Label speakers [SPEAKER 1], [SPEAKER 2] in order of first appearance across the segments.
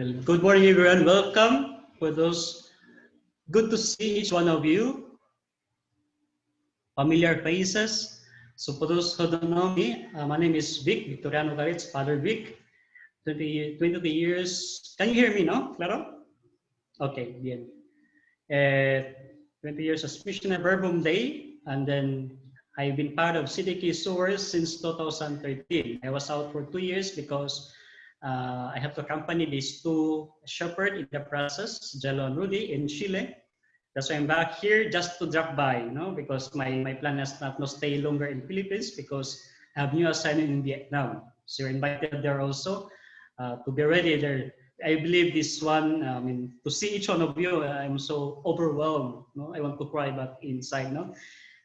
[SPEAKER 1] Good morning, everyone. Welcome. For those, good to see each one of you. Familiar faces. So for those who don't know me, my name is Vic, Victoriano Caritos, Father Vic. 23 years. Can you hear me, no? Claro? Okay, bien. 20 years as missionary Verbum Day, and then I've been part of CDK Source since 2013. I was out for 2 years because I have to accompany these two shepherds in the process, Jello and Rudy in Chile. That's why I'm back here just to drop by, because my plan is not to stay longer in Philippines because I have new assignment in Vietnam. So you're invited there also to be ready there. I believe this one, to see each one of you, I'm so overwhelmed. I want to cry back inside.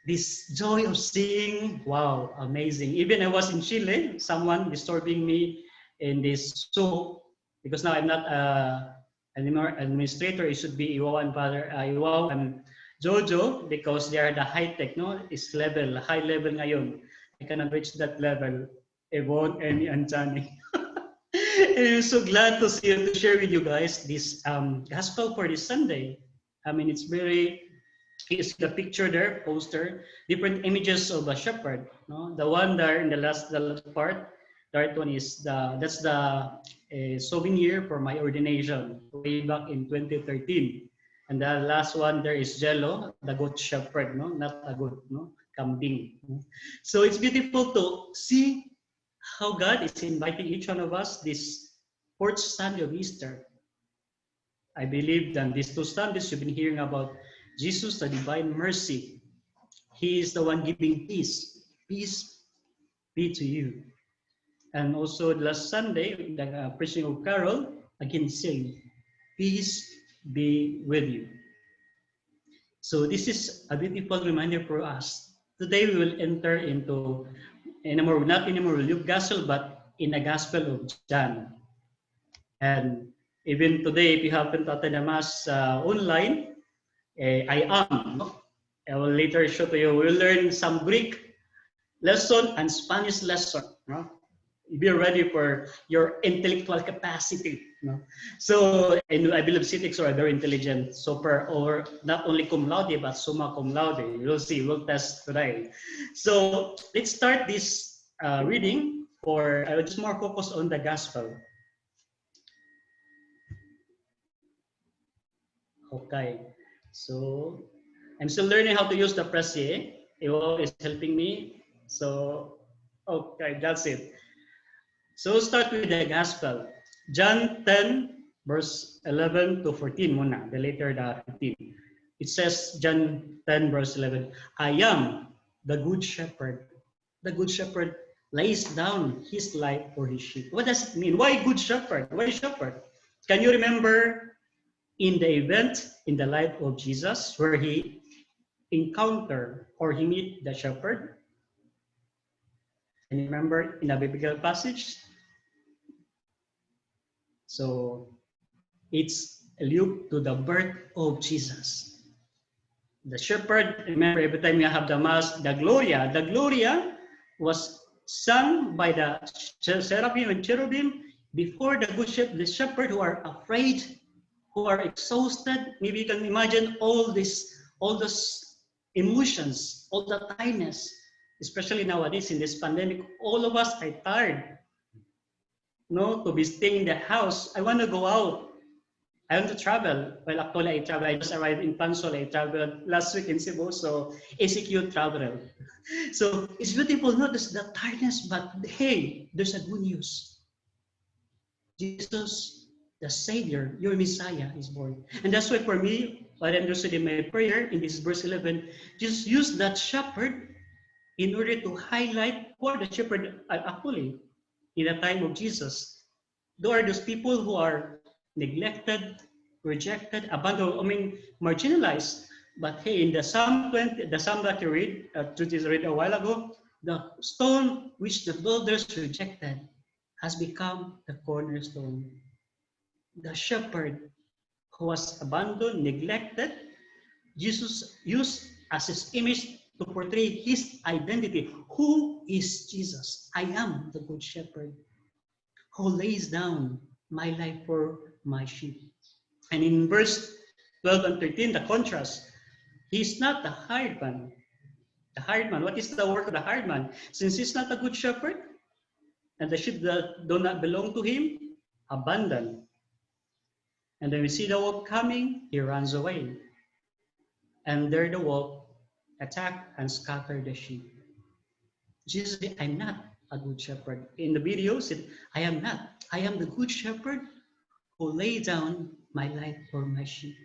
[SPEAKER 1] This joy of seeing, wow, amazing. Even I was in Chile, someone disturbing me in this zoo, because now I'm not anymore administrator. It should be Iwaw and Father Iwaw and Jojo, because they are the high tech, It's level, high level ngayon. I cannot reach that level. Yvonne, Ernie, and Johnny. And I'm so glad to see you, to share with you guys this gospel for this Sunday. It's very, you see the picture there, poster, different images of a shepherd. The one there in the last part, that one is that's the souvenir for my ordination way back in 2013. And the last one there is Jello, the good shepherd, not a good, kambing. So it's beautiful to see how God is inviting each one of us this fourth Sunday of Easter. I believe that these 2 Sundays you've been hearing about Jesus, the divine mercy. He is the one giving peace. Peace be to you. And also last Sunday, the preaching of Carol, again saying, peace be with you. So this is a beautiful reminder for us. Today we will enter into, not anymore Luke Gospel, but in the Gospel of John. And even today, if you happen to attend the Mass online, I am. I will later show to you. We'll learn some Greek lesson and Spanish lesson. Be ready for your intellectual capacity. So, and I believe civics are very intelligent, super, or not only cum laude, but summa cum laude. You'll see, we'll test today. So let's start this reading for, I will just more focus on the gospel. Okay, so I'm still learning how to use the Pressier. Iwo is helping me. So, okay, that's it. So we'll start with the gospel. John 10, verse 11 to 14 muna, the later the 15. It says, John 10, verse 11, I am the good shepherd. The good shepherd lays down his life for his sheep. What does it mean? Why good shepherd? Why shepherd? Can you remember in the event in the life of Jesus where he encountered or he meet the shepherd? And remember in a biblical passage? So it's allude to the birth of Jesus. The shepherd, remember every time you have the Mass, the Gloria was sung by the seraphim and cherubim before the good shepherd, the shepherd who are afraid, who are exhausted. Maybe you can imagine all those emotions, all the tiredness, especially nowadays in this pandemic. All of us are tired. To be staying in the house. I want to go out. I want to travel. Well, actually, I travel. I just arrived in Pansol. I traveled last week in Cebu, so ACQ travel. So it's beautiful. Notice the tiredness, but hey, there's a good news. Jesus, the Savior, your Messiah, is born. And that's why for me, what I understood in my prayer in this verse 11, just use that shepherd in order to highlight who are the shepherd actually in the time of Jesus. Those are those people who are neglected, rejected, abandoned, marginalized. But hey, in the Psalm 20, the Psalm that you read, read a while ago, the stone which the builders rejected has become the cornerstone. The shepherd who was abandoned, neglected, Jesus used as his image to portray his identity. Who is Jesus? I am the good shepherd who lays down my life for my sheep. And in verse 12 and 13, the contrast, he's not the hired man. The hired man, what is the work of the hired man? Since he's not a good shepherd, and the sheep that do not belong to him, abandoned. And then we see the wolf coming, he runs away. And there the wolf attack and scatter the sheep. Jesus said, I'm not a good shepherd. In the video, said, I am not. I am the good shepherd who lay down my life for my sheep.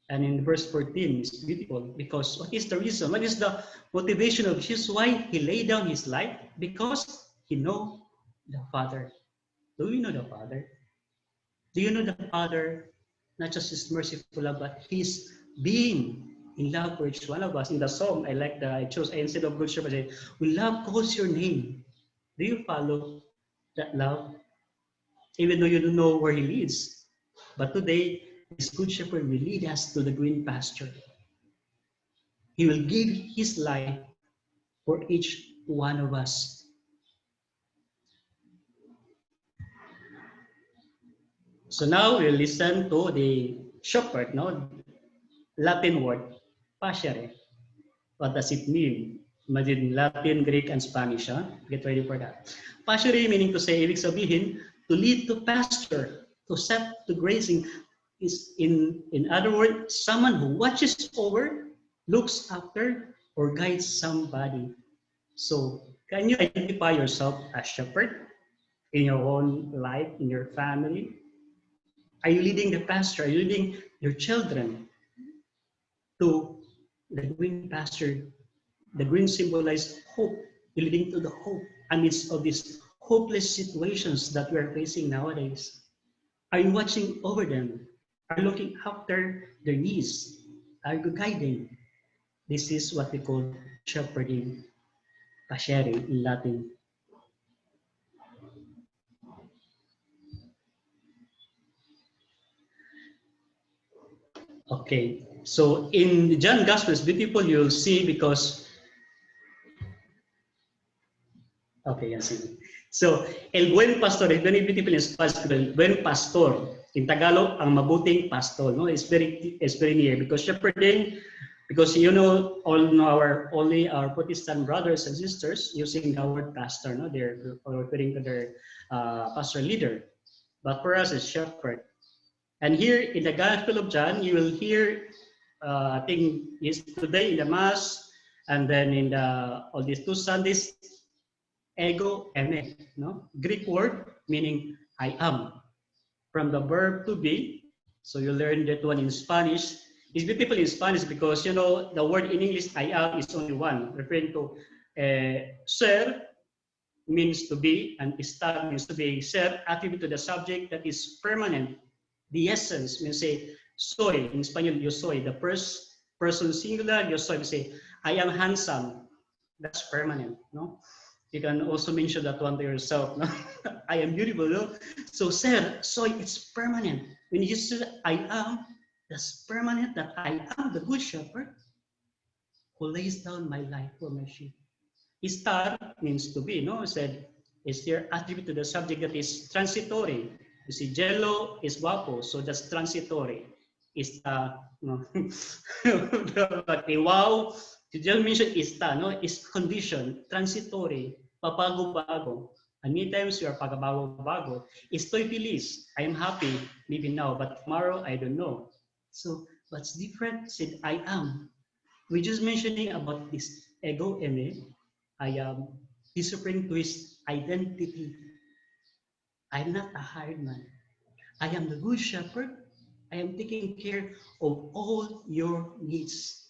[SPEAKER 1] And in verse 14, it's beautiful because what is the reason? What is the motivation of Jesus? Why he laid down his life? Because he knows the Father. Do you know the Father? Do you know the Father? Not just his merciful love, but his being in love for each one of us. In the song, I chose, instead of good shepherd, I say, we love calls your name. Do you follow that love? Even though you don't know where he leads. But today, this good shepherd will lead us to the green pasture. He will give his life for each one of us. So now we'll listen to the shepherd, no? Latin word, pascere. What does it mean? Imagine Latin, Greek, and Spanish. Huh? Get ready for that. Pascere meaning to say, ibig sabihin, to lead to pasture, to set to grazing. Is in other words, someone who watches over, looks after, or guides somebody. So, can you identify yourself as shepherd in your own life, in your family? Are you leading the pasture? Are you leading your children to the green pasture? The green symbolizes hope, leading to the hope amidst of these hopeless situations that we are facing nowadays. Are you watching over them? Are you looking after their needs? Are you guiding? This is what we call shepherding, pascere in Latin. Okay, so in John Gospel, it's beautiful, you'll see because, okay, yan sige. So, el buen pastor, it's very beautiful in Spanish, el buen pastor. In Tagalog, ang mabuting pastor, no? It's very near because shepherding, because you know, only our Protestant brothers and sisters using the word pastor, no? They're referring to their pastor leader. But for us, it's shepherd. And here in the Gospel of John, you will hear, I think is today in the Mass, and then in all these 2 Sundays, ego eimi, no? Greek word meaning I am. From the verb to be, so you learn that one in Spanish. It's beautiful in Spanish because, you know, the word in English, I am, is only one, referring to ser means to be, and estar means to be. Ser, attribute to the subject that is permanent. The essence means say, soy, in Spanish, yo soy. The first person singular, yo soy, we say, I am handsome. That's permanent, no? You can also mention that one to yourself, no? I am beautiful, no? So, ser, soy, it's permanent. When you say I am, that's permanent, that I am the good shepherd who lays down my life for my sheep. Estar means to be, no? I said, is there attribute to the subject that is transitory. You see, Jello is guapo, so that's transitory. Está, no? But wow, you just mentioned está, no? Is condition, transitory, papago-bago. And many times you are pagabago-bago. Estoy feliz, I am happy, maybe now, but tomorrow, I don't know. So, what's different? Said, I am. We're just mentioning about this ego eimi. I am. He's referring to his identity. I'm not a hired man. I am the good shepherd. I am taking care of all your needs.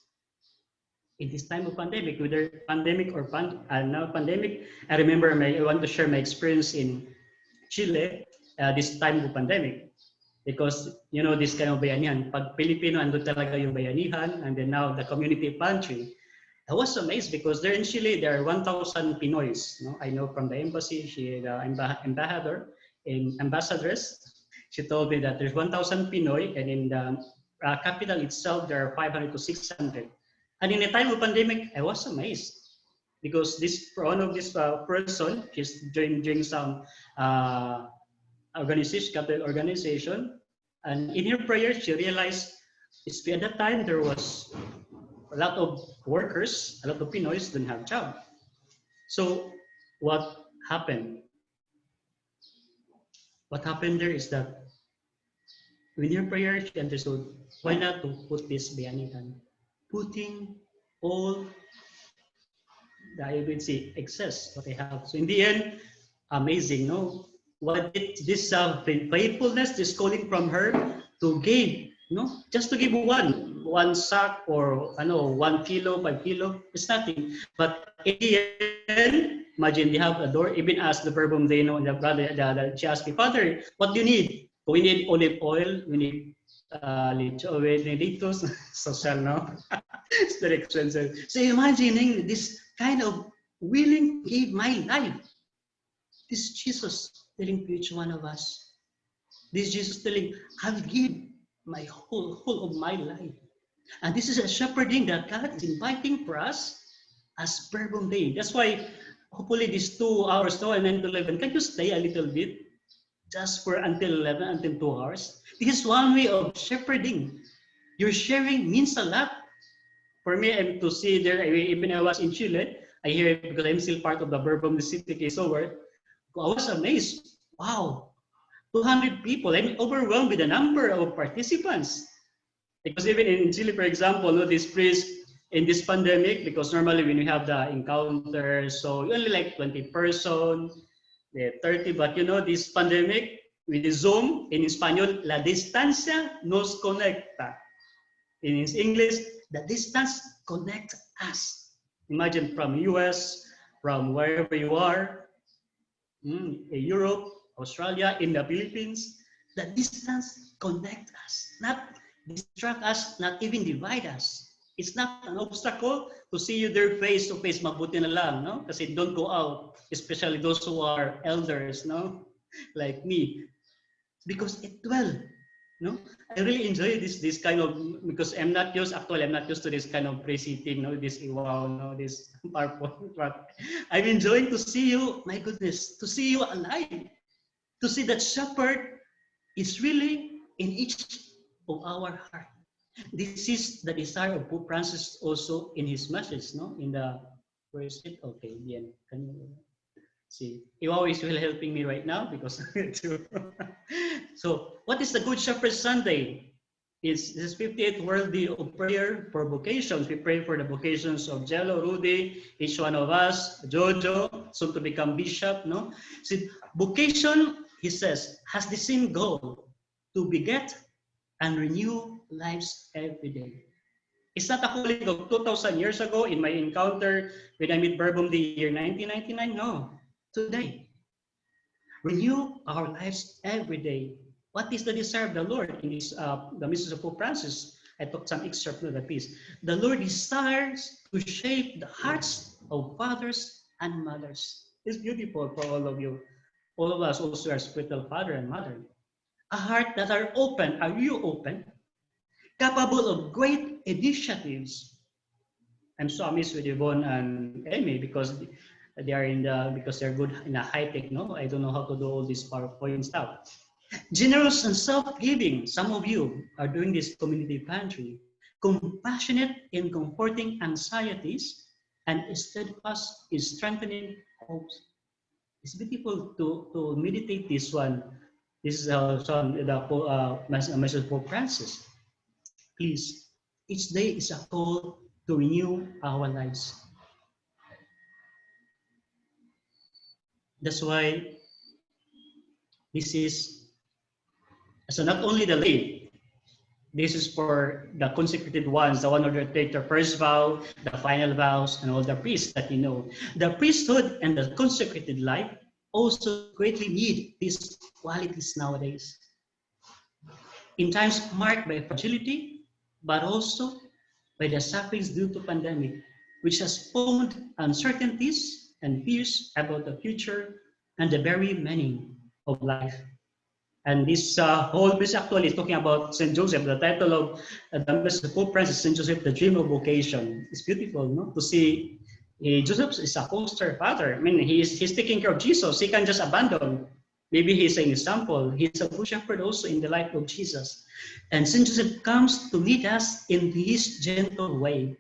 [SPEAKER 1] In this time of pandemic, whether pandemic or now pandemic, I remember I want to share my experience in Chile this time of pandemic. Because, you know, this kind of bayanihan. Pag Pilipino, ando talaga yung bayanihan, and then now the community pantry. I was amazed because there in Chile, there are 1,000 Pinoys. No? I know from the embassy, the ambassadress, she told me that there's 1,000 Pinoy, and in the capital itself, there are 500 to 600. And in a time of pandemic, I was amazed because this one of this person, she's doing some organization, Catholic organization, and in her prayer, she realized at that time there was a lot of workers, a lot of Pinoys didn't have job. So what happened? What happened there is that in her prayer, she understood why not to put this bayanihan, putting all the I would say excess what I have. So in the end, amazing, no? What did this faithfulness, this calling from her to give, no? Just to give one sack or I know 1 kilo, 5 kilo, it's nothing. But in the end, imagine they have a door. Even as the verbum they know, the brother, she asked me, Father, what do you need? We need olive oil. We need litos, social, no? It's very expensive. So imagining this kind of willing to give my life. This Jesus telling to each one of us. This Jesus telling, I'll give my whole of my life. And this is a shepherding that God is inviting for us as Verbum Day. That's why hopefully these 2 hours now and 9 to 11, can you stay a little bit? Just for until 11, until 2 hours. This is one way of shepherding. Your sharing means a lot. For me, I'm to see there, even I was in Chile, I hear it because I'm still part of the Verbum, the city case over. I was amazed. Wow, 200 people. I'm overwhelmed with the number of participants. Because even in Chile, for example, no, this priest in this pandemic, because normally when you have the encounter, so you only like 20 person, 30, but you know, this pandemic with the Zoom, in Espanol, la distancia nos conecta. In English, the distance connects us. Imagine from US, from wherever you are, in Europe, Australia, in the Philippines, the distance connects us, not distract us, not even divide us. It's not an obstacle to see you there face to face, mabuti na lang, no? Kasi don't go out, especially those who are elders, no? Like me. Because it will, no? I really enjoy this kind of, because I'm not used to this kind of crazy thing, no? This wow, no? This PowerPoint, but I'm enjoying to see you, my goodness, to see you alive, to see that shepherd is really in each of our heart. This is the desire of Pope Francis also in his message, no? In the, where is it? Okay, bien. Can you see? Iwaw is really helping me right now because so what is the Good Shepherd Sunday? It's this 58th World Day of Prayer for vocations. We pray for the vocations of Jello, Rudy, each one of us, Jojo, soon to become bishop, no? See, vocation, he says, has the same goal, to beget and renew lives every day. It's not a calling of 2,000 years ago in my encounter when I met Verbum the year 1999. No, today. Renew our lives every day. What is the desire of the Lord in this, the message of Pope Francis? I took some excerpt of the piece. The Lord desires to shape the hearts of fathers and mothers. It's beautiful for all of you. All of us also are spiritual father and mother. A heart that are open. Are you open? Capable of great initiatives. I'm so amazed with Yvonne and Amy because they are because they're good in a high tech. No, I don't know how to do all this PowerPoint stuff. Generous and self-giving. Some of you are doing this community pantry. Compassionate in comforting anxieties and steadfast in strengthening hopes. It's beautiful to meditate this one. This is the message of Pope Francis. Please, each day is a call to renew our lives. That's why this is, so not only the lay, this is for the consecrated ones, the one who take the first vow, the final vows, and all the priests that you know. The priesthood and the consecrated life also greatly need these qualities nowadays. In times marked by fragility, but also by the sufferings due to pandemic, which has spawned uncertainties and fears about the future and the very meaning of life. And this whole piece actually is talking about St. Joseph. The title of the message of Pope Francis, St. Joseph, the Dream of Vocation. It's beautiful, no? To see Joseph is a poster father. I mean, he's taking care of Jesus. He can just abandon. Maybe he's an example. He's a good shepherd also in the life of Jesus. And Saint Joseph comes to lead us in his gentle way.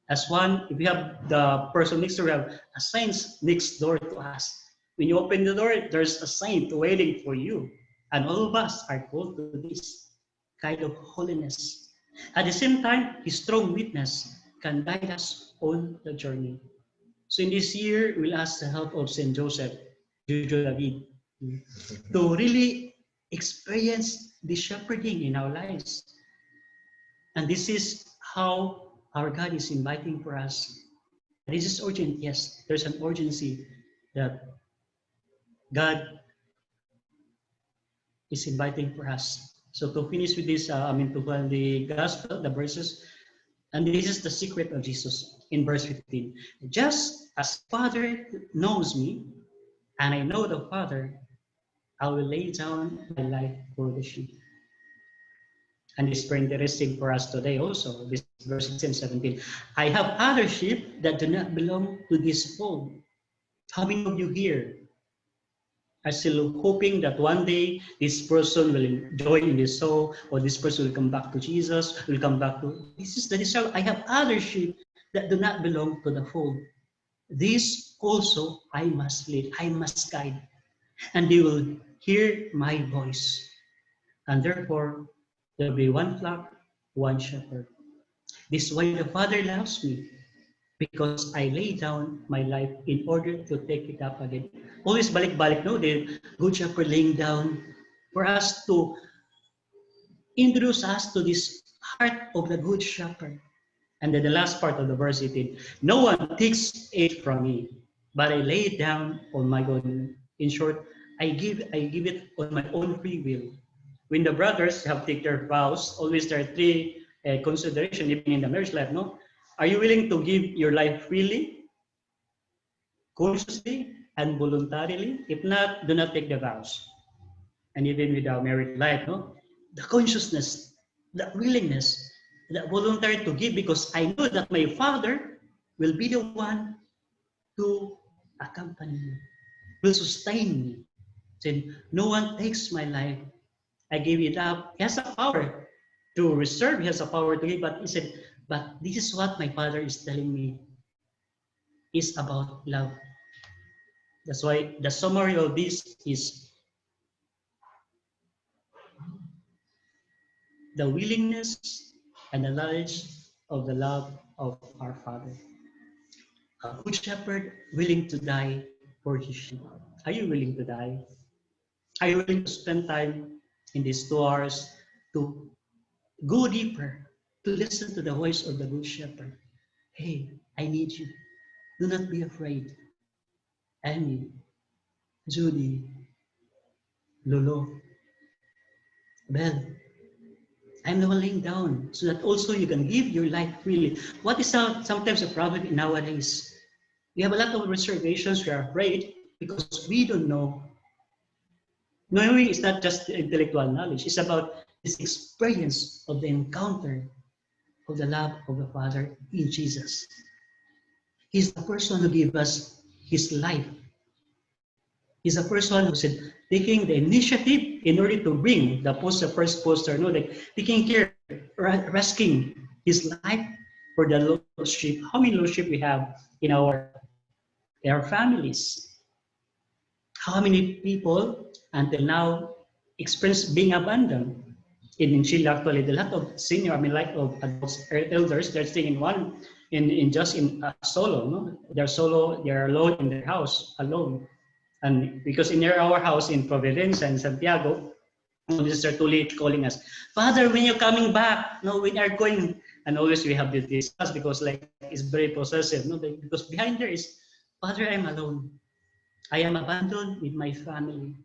[SPEAKER 1] As one, if we have the person next door, we have a saint next door to us. When you open the door, there's a saint waiting for you. And all of us are called to this kind of holiness. At the same time, his strong witness can guide us on the journey. So in this year, we'll ask the help of Saint Joseph, Jojo David, to really experience the shepherding in our lives. And this is how our God is inviting for us. This is urgent, yes. There's an urgency that God is inviting for us. So to finish with this, to the gospel, the verses, and this is the secret of Jesus in verse 15. Just as Father knows me, and I know the Father, I will lay down my life for the sheep. And it's very interesting for us today also, this verse 16 and 17. I have other sheep that do not belong to this fold. How many of you here are still hoping that one day this person will join in the soul, or this person will come back to Jesus, will come back to, this is the desire. I have other sheep that do not belong to the fold. These also I must lead, I must guide, and they will hear my voice. And therefore, there will be one flock, one shepherd. This is why the Father loves me, because I lay down my life in order to take it up again. Always balik-balik, no? The Good Shepherd laying down for us to introduce us to this heart of the Good Shepherd. And then the last part of the verse 18, no one takes it from me, but I lay it down on my own. In short, I give it on my own free will. When the brothers have taken their vows, always there are three considerations, even in the marriage life, no? Are you willing to give your life freely, consciously, and voluntarily? If not, do not take the vows. And even with our married life, no? The consciousness, the willingness, the voluntary to give, because I know that my Father will be the one to accompany me, will sustain me. Saying, no one takes my life. I gave it up. He has a power to reserve. He has a power to give. But he said, but this is what my Father is telling me. It's about love. That's why the summary of this is the willingness and the knowledge of the love of our Father. A good shepherd willing to die for his sheep. Are you willing to die? Are you willing to spend time in these 2 hours to go deeper, to listen to the voice of the Good Shepherd? Hey, I need you. Do not be afraid. Annie, Judy, Lolo, Belle, I'm the one laying down so that also you can give your life freely. What is sometimes a problem nowadays? We have a lot of reservations. We are afraid because we don't know. Knowing is not just intellectual knowledge. It's about this experience of the encounter of the love of the Father in Jesus. He's the person who gave us his life. He's the person who said, taking the initiative in order to bring the first poster, no, like taking care, risking his life for the lost sheep. How many lost sheep we have in our families? How many people until now experience being abandoned? In Chile, actually, a lot of senior, of adults, elders, they're staying in solo, no? They're solo, they're alone in their house, alone. And because in our house in Providencia and Santiago, they're too late calling us, Father, when you're coming back? No, when are going? And always we have this discuss because like it's very possessive, no? Because behind there is, Father, I'm alone. I am abandoned with my family.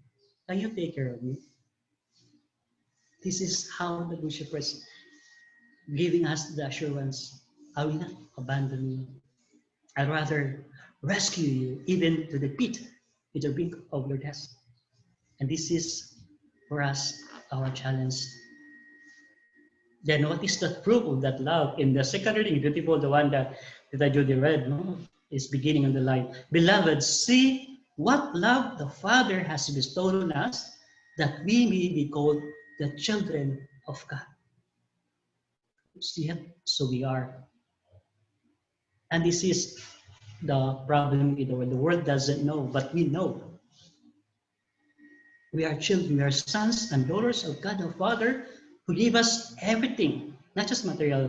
[SPEAKER 1] Can you take care of me? This is how the Good Shepherd is giving us the assurance, I will not abandon you. I'd rather rescue you even to the pit, to the brink of your death. And this is, for us, our challenge. Then what is the proof of that love? In the second reading, beautiful, the one that I Judy read, no? Is beginning on the line. Beloved, see what love the Father has bestowed on us, that we may be called the children of God. See it? So we are. And this is the problem with the world. The world doesn't know, but we know. We are children, we are sons and daughters of God the Father, who gave us everything, not just material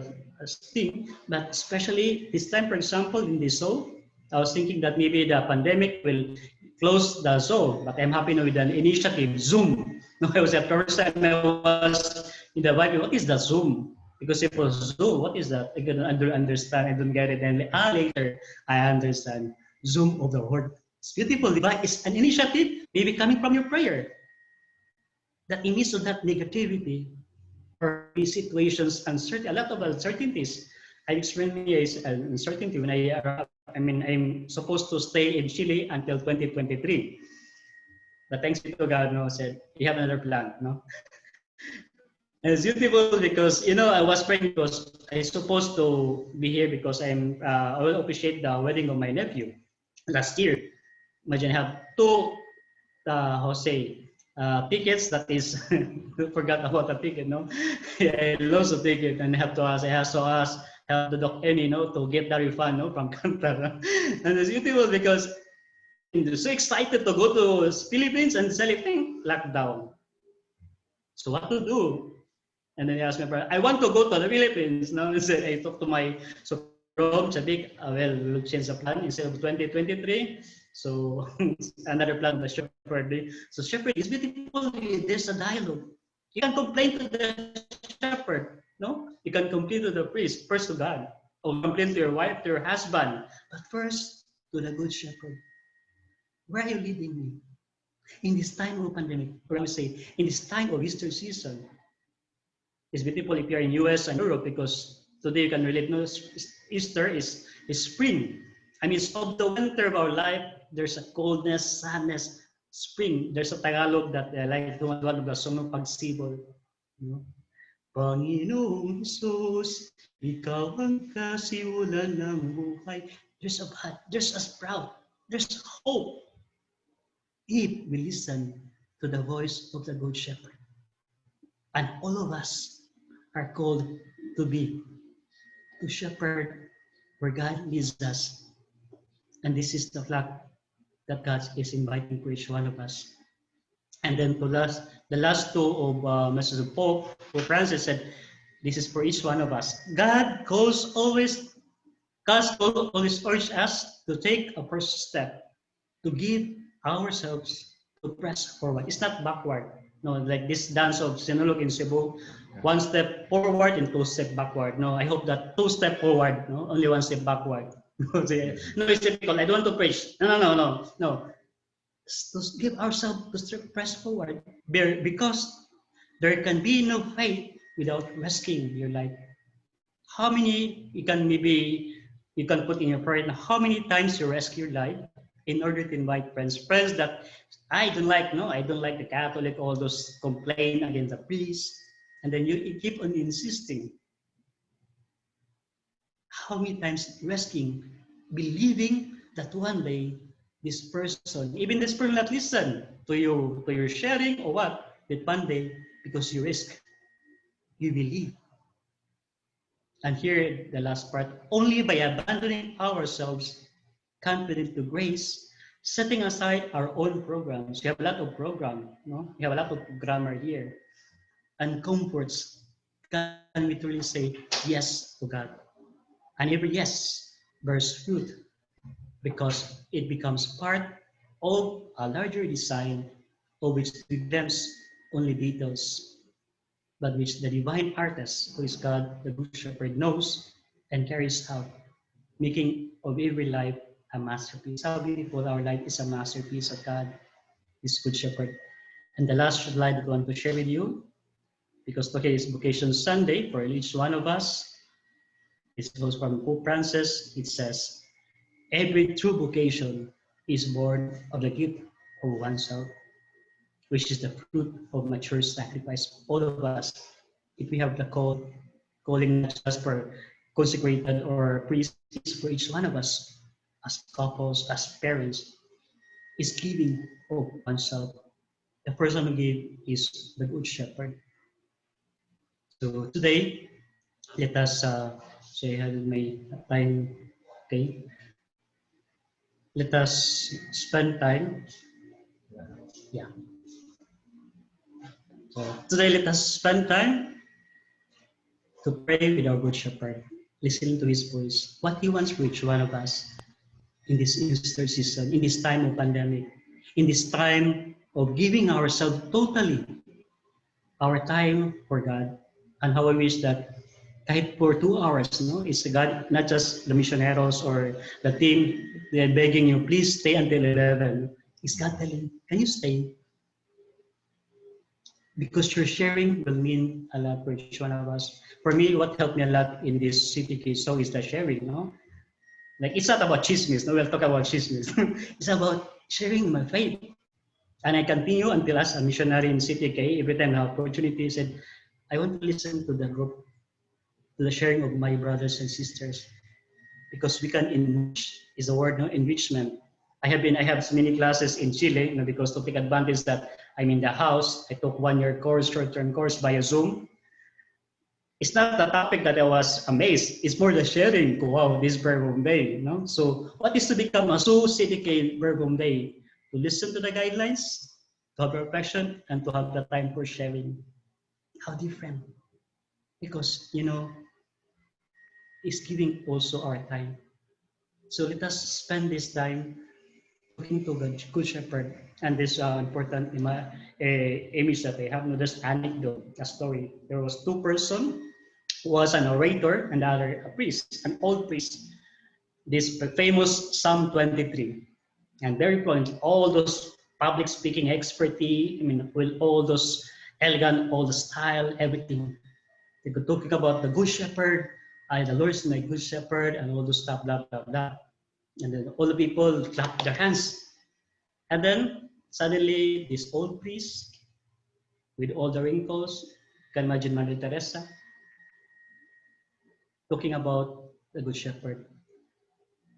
[SPEAKER 1] thing, but especially this time, for example, in the ZoW, I was thinking that maybe the pandemic will close the ZoW, but I'm happy now with an initiative, Zoom. No, I was at first time I was in the Bible, what is the Zoom? Because it was Zoom, what is that? I don't understand, I don't get it. And later, I understand. Zoom of the word. It's beautiful. It's an initiative, maybe coming from your prayer. That in midst of that negativity or these situations, a lot of uncertainties. I experienced an uncertainty when I'm supposed to stay in Chile until 2023. But thanks be to God, no, said, you have another plan, no? And it's beautiful because, I was praying because I'm supposed to be here because I will appreciate the wedding of my nephew last year. Imagine I have two, tickets that is, forgot about the ticket, no? I lost the ticket and I have to ask the Doc Any, to get the refund, no, from Canada. And it's beautiful because I'm so excited to go to Philippines and suddenly lockdown. So what to do? And then I asked my brother, I want to go to the Philippines. No, I talked to my superom, sabi, well, we'll change the plan instead of 2023. So another plan of the shepherd. So shepherd is beautiful. There's a dialogue. You can complain to the shepherd, no? You can complain to the priest, first to God, or complain to your wife, to your husband, but first to the good shepherd. Where are you leading me? In this time of pandemic, or I would say, in this time of Easter season, it's beautiful if you're in US and Europe because today you can relate. No, Easter is spring. I mean, it's of the winter of our life. There's a coldness, sadness, spring. There's a Tagalog that I like one of the song ng Pagsibol. Panginoong Jesus, ikaw ang kasimulan ng buhay. There's a sprout, there's hope if we listen to the voice of the Good Shepherd. And all of us are called to shepherd where God leads us. And this is the flock that God is inviting for each one of us. And then the last two of message of Pope Francis said, this is for each one of us. God always urge us to take a first step, to give ourselves to press forward. It's not backward. No, like this dance of Sinulog in Cebu, one step forward and two step backward. No, I hope that two step forward, no, only one step backward. No, it's difficult. I don't want to preach. No. To give ourselves to press forward because there can be no faith without risking your life. How many you can put in your prayer? How many times you rescue your life in order to invite friends that I don't like the Catholic, all those complain against the priest, and then you keep on insisting. How many times risking, believing that one day this person will not listen to your sharing or what, but one day because you risk, you believe. And here the last part, only by abandoning ourselves confident to grace, setting aside our own programs. We have a lot of program, no? We have a lot of grammar here. And comforts, can we truly say yes to God? And every yes bears fruit because it becomes part of a larger design of which reveals only details, but which the divine artist, who is God, the Good Shepherd, knows and carries out, making of every life a masterpiece. How beautiful our life is, a masterpiece of God, this Good Shepherd. And the last slide that I want to share with you, because today is Vocation Sunday for each one of us. It goes from Pope Francis. It says, every true vocation is born of the gift of oneself, which is the fruit of mature sacrifice. All of us, if we have the calling not just for consecrated or priests, for each one of us, as couples, as parents, is giving of oneself. The person who gives is the Good Shepherd. So today, let us say I have my time. Okay, let us spend time. Yeah. So today, let us spend time to pray with our Good Shepherd, listening to His voice, what He wants for each one of us in this Easter season, in this time of pandemic, in this time of giving ourselves totally our time for God, and how I wish that kahit for 2 hours, no, it's God, not just the missionaries or the team, they're begging you, please stay until 11. Is God telling, can you stay? Because your sharing will mean a lot for each one of us. For me, what helped me a lot in this CTK so is the sharing, no? Like, it's not about chismis, no, we'll talk about chismis. It's about sharing my faith. And I continue until as a missionary in CTK, every time I have opportunity, I said, I want to listen to the group, to the sharing of my brothers and sisters, because we can enrich, is the word, no, enrichment. I have so many classes in Chile, because to take advantage that I'm in the house, I took 1 year course, short-term course via Zoom. It's not the topic that I was amazed. It's more the sharing. Wow, this Verbum Day, So what is to become a ZoW CTK Verbum Day? To listen to the guidelines, to have reflection, and to have the time for sharing. How different? Because, it's giving also our time. So let us spend this time looking to the Good Shepherd. And this important image that I have, this anecdote, a story. There was two persons, was an orator and the other a priest, an old priest. This famous Psalm 23. And very point, all those public speaking expertise, with all those elegant, all the style, everything. They could talking about the Good Shepherd, the Lord is my Good Shepherd, and all those stuff, blah, blah, blah. And then all the people clap their hands. And then suddenly this old priest with all the wrinkles, you can imagine Mother Teresa, talking about the Good Shepherd.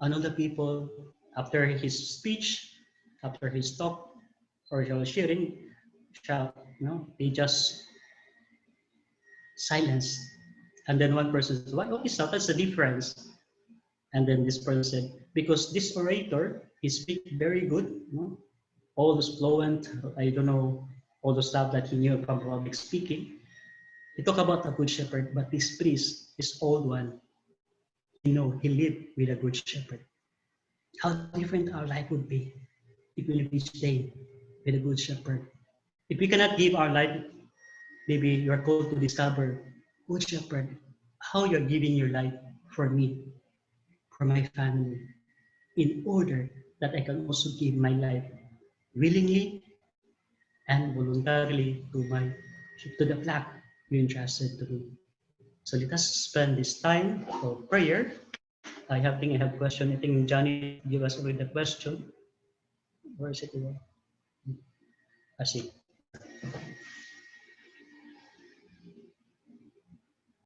[SPEAKER 1] And all the people, after his speech, after his talk, or sharing, they just silence. And then one person said, what is that? That's the difference. And then this person said, because this orator, he speaks very good, all this fluent, I don't know, all the stuff that he knew from public speaking. He talked about a good shepherd, but this priest, this old one, he lived with a good shepherd. How different our life would be if we live each day with a good shepherd. If we cannot give our life, maybe you are called to discover, good shepherd, how you're giving your life for me, for my family, in order that I can also give my life willingly and voluntarily to the flock you entrusted to me. So let us spend this time for prayer. I have question. I think Johnny give us already the question. Where is it? I see.